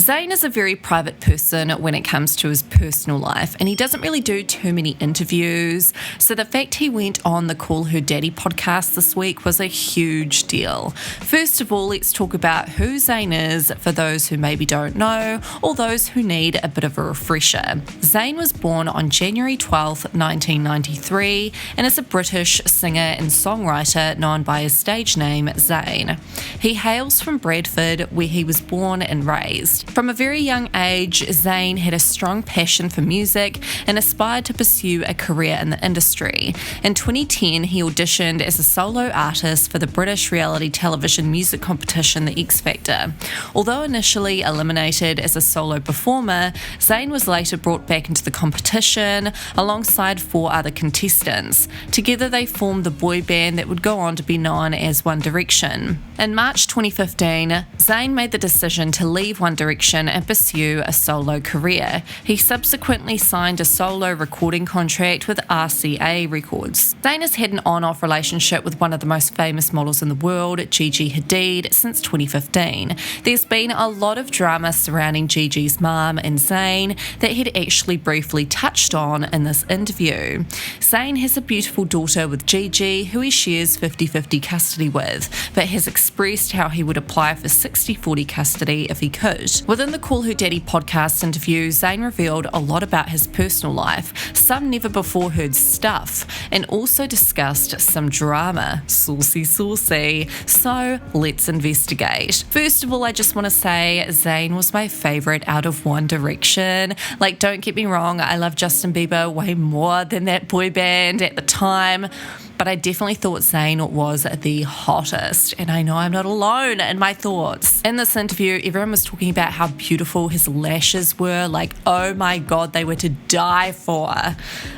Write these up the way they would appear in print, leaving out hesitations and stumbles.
Zayn is a very private person when it comes to his personal life, and he doesn't really do too many interviews, so the fact he went on the Call Her Daddy podcast this week was a huge deal. First of all, let's talk about who Zayn is for those who maybe don't know, or those who need a bit of a refresher. Zayn was born on January 12, 1993, and is a British singer and songwriter known by his stage name Zayn. He hails from Bradford, where he was born and raised. From a very young age, Zayn had a strong passion for music and aspired to pursue a career in the industry. In 2010, he auditioned as a solo artist for the British reality television music competition The X Factor. Although initially eliminated as a solo performer, Zayn was later brought back into the competition alongside 4 other contestants. Together they formed the boy band that would go on to be known as One Direction. In March 2015, Zayn made the decision to leave One Direction and pursue a solo career. He subsequently signed a solo recording contract with RCA Records. Zayn has had an on-off relationship with one of the most famous models in the world, Gigi Hadid, since 2015. There's been a lot of drama surrounding Gigi's mum and Zayn that he'd actually briefly touched on in this interview. Zayn has a beautiful daughter with Gigi, who he shares 50-50 custody with, but has expressed how he would apply for 60-40 custody if he could. Within the Call Her Daddy podcast interview, Zayn revealed a lot about his personal life, some never before heard stuff, and also discussed some drama. Saucy. So let's investigate. First of all, I just want to say Zayn was my favourite out of One Direction. Like, don't get me wrong, I love Justin Bieber way more than that boy band at the time, but I definitely thought Zayn was the hottest, and I know I'm not alone in my thoughts. In this interview, everyone was talking about how beautiful his lashes were, like, oh my god, they were to die for.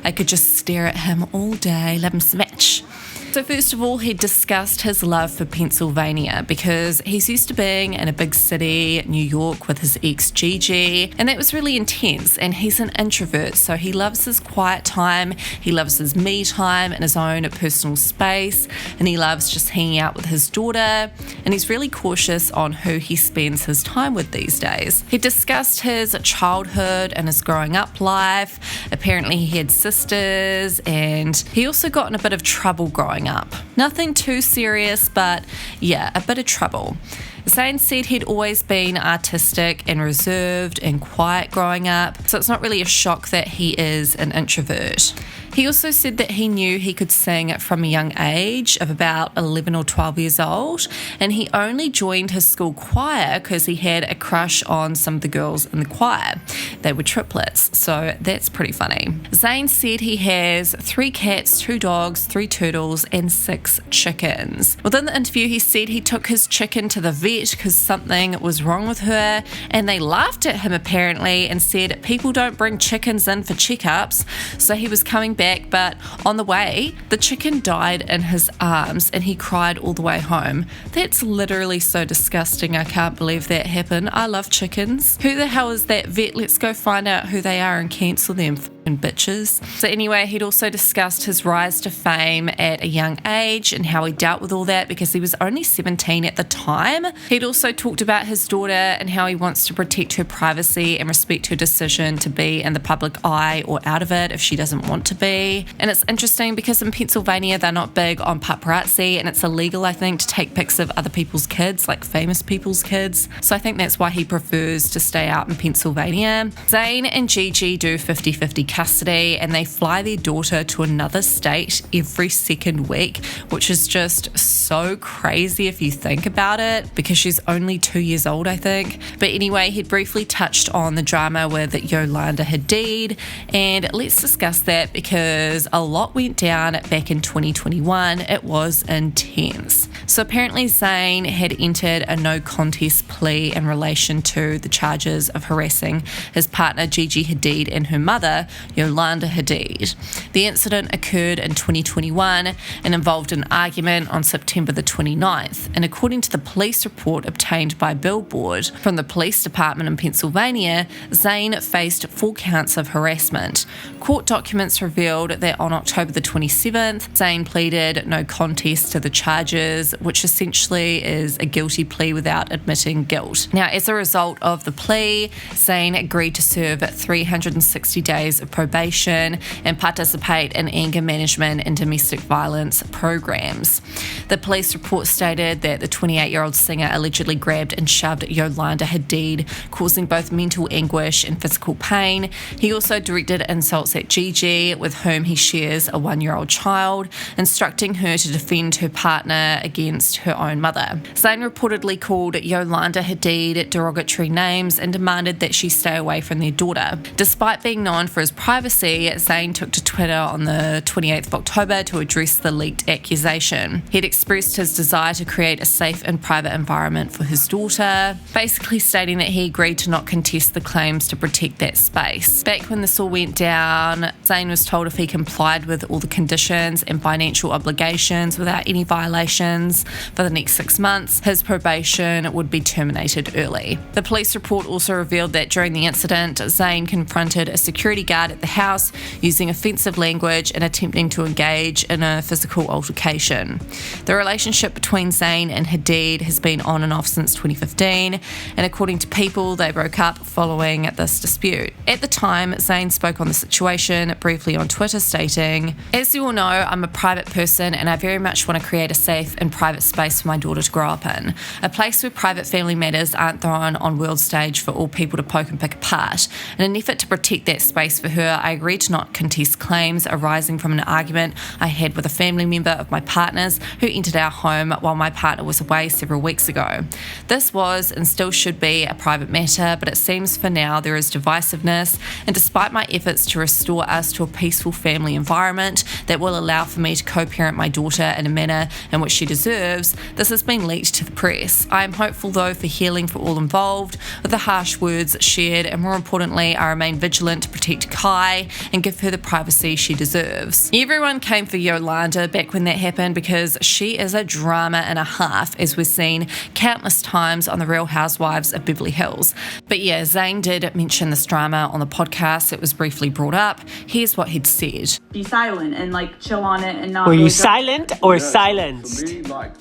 I could just stare at him all day, let him smash. So first of all, he discussed his love for Pennsylvania because he's used to being in a big city, New York, with his ex Gigi, and that was really intense, and he's an introvert, so he loves his quiet time, he loves his me time and his own personal space, and he loves just hanging out with his daughter, and he's really cautious on who he spends his time with these days. He discussed his childhood and his growing up life. Apparently he had sisters, and he also got in a bit of trouble growing up. Nothing too serious, but yeah, a bit of trouble. Zayn said he'd always been artistic and reserved and quiet growing up, so it's not really a shock that he is an introvert. He also said that he knew he could sing from a young age of about 11 or 12 years old, and he only joined his school choir because he had a crush on some of the girls in the choir. They were triplets, so that's pretty funny. Zayn said he has 3 cats, 2 dogs, 3 turtles, and 6 chickens. Within the interview, he said he took his chicken to the vet because something was wrong with her, and they laughed at him apparently and said people don't bring chickens in for checkups, so he was coming back, but on the way, the chicken died in his arms and he cried all the way home. That's literally so disgusting. I can't believe that happened. I love chickens. Who the hell is that vet? Let's go find out who they are and cancel them. Bitches. So anyway, he'd also discussed his rise to fame at a young age and how he dealt with all that because he was only 17 at the time. He'd also talked about his daughter and how he wants to protect her privacy and respect her decision to be in the public eye or out of it if she doesn't want to be. And it's interesting because in Pennsylvania they're not big on paparazzi, and it's illegal, I think, to take pics of other people's kids, like famous people's kids. So I think that's why he prefers to stay out in Pennsylvania. Zayn and Gigi do 50-50 custody, and they fly their daughter to another state every second week, which is just so crazy if you think about it, because she's only 2 years old, I think. But anyway, he'd briefly touched on the drama with Yolanda Hadid, and let's discuss that because a lot went down back in 2021. It was intense. So apparently Zayn had entered a no contest plea in relation to the charges of harassing his partner Gigi Hadid and her mother, Yolanda Hadid. The incident occurred in 2021 and involved an argument on September the 29th, and according to the police report obtained by Billboard from the police department in Pennsylvania, Zayn faced 4 counts of harassment. Court documents revealed that on October the 27th, Zayn pleaded no contest to the charges, which essentially is a guilty plea without admitting guilt. Now, as a result of the plea, Zayn agreed to serve 360 days of probation and participate in anger management and domestic violence programs. The police report stated that the 28-year-old singer allegedly grabbed and shoved Yolanda Hadid, causing both mental anguish and physical pain. He also directed insults at Gigi, with whom he shares a 1-year-old child, instructing her to defend her partner against her own mother. Zayn reportedly called Yolanda Hadid derogatory names and demanded that she stay away from their daughter. Despite being known for his privacy, Zayn took to Twitter on the 28th of October to address the leaked accusation. He had expressed his desire to create a safe and private environment for his daughter, basically stating that he agreed to not contest the claims to protect that space. Back when this all went down, Zayn was told if he complied with all the conditions and financial obligations without any violations for the next 6 months, his probation would be terminated early. The police report also revealed that during the incident, Zayn confronted a security guard at the house using offensive language and attempting to engage in a physical altercation. The relationship between Zayn and Hadid has been on and off since 2015, and according to People, they broke up following this dispute. At the time, Zayn spoke on the situation briefly on Twitter, stating, "As you all know, I'm a private person and I very much want to create a safe and private space for my daughter to grow up in. A place where private family matters aren't thrown on world stage for all people to poke and pick apart. In an effort to protect that space for her, I agreed to not contest claims arising from an argument I had with a family member of my partner's who entered our home while my partner was away several weeks ago. This was and still should be a private matter, but it seems for now there is divisiveness, and despite my efforts to restore us to a peaceful family environment that will allow for me to co-parent my daughter in a manner in which she deserves, this has been leaked to the press. I am hopeful though for healing for all involved, with the harsh words shared, and more importantly, I remain vigilant to protect Kai and give her the privacy she deserves." Everyone came for Yolanda back when that happened because she is a drama and a half, as we've seen countless times on The Real Housewives of Beverly Hills. But yeah, Zayn did mention this drama on the podcast. It was briefly brought up. Here's what he'd said. Be silent and like chill on it and not. Were you silent or silenced? For me, like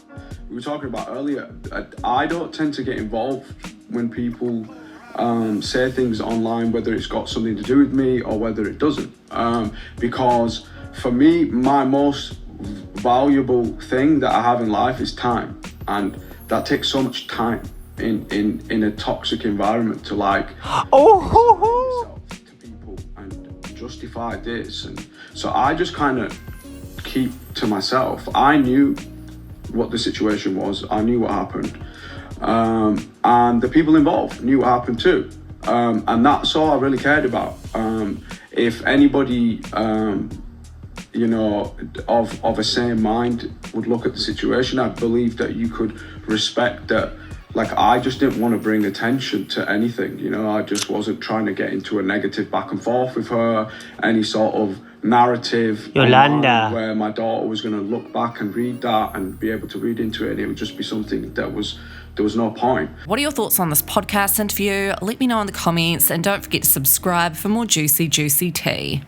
we were talking about earlier, I don't tend to get involved when people say things online, whether it's got something to do with me or whether it doesn't. Because for me, my most valuable thing that I have in life is time, and that takes so much time in a toxic environment to like yourself to people and justify this, and so I just kind of keep to myself. I knew what the situation was, I knew what happened, and the people involved knew what happened too, and that's all I really cared about. If anybody you know, of a sane mind would look at the situation, I believe that you could respect that. Like, I just didn't want to bring attention to anything, you know, I just wasn't trying to get into a negative back and forth with her, any sort of narrative Yolanda, where my daughter was going to look back and read that and be able to read into it, and it would just be something that there was no point. What are your thoughts on this podcast interview? Let me know in the comments, and don't forget to subscribe for more juicy tea.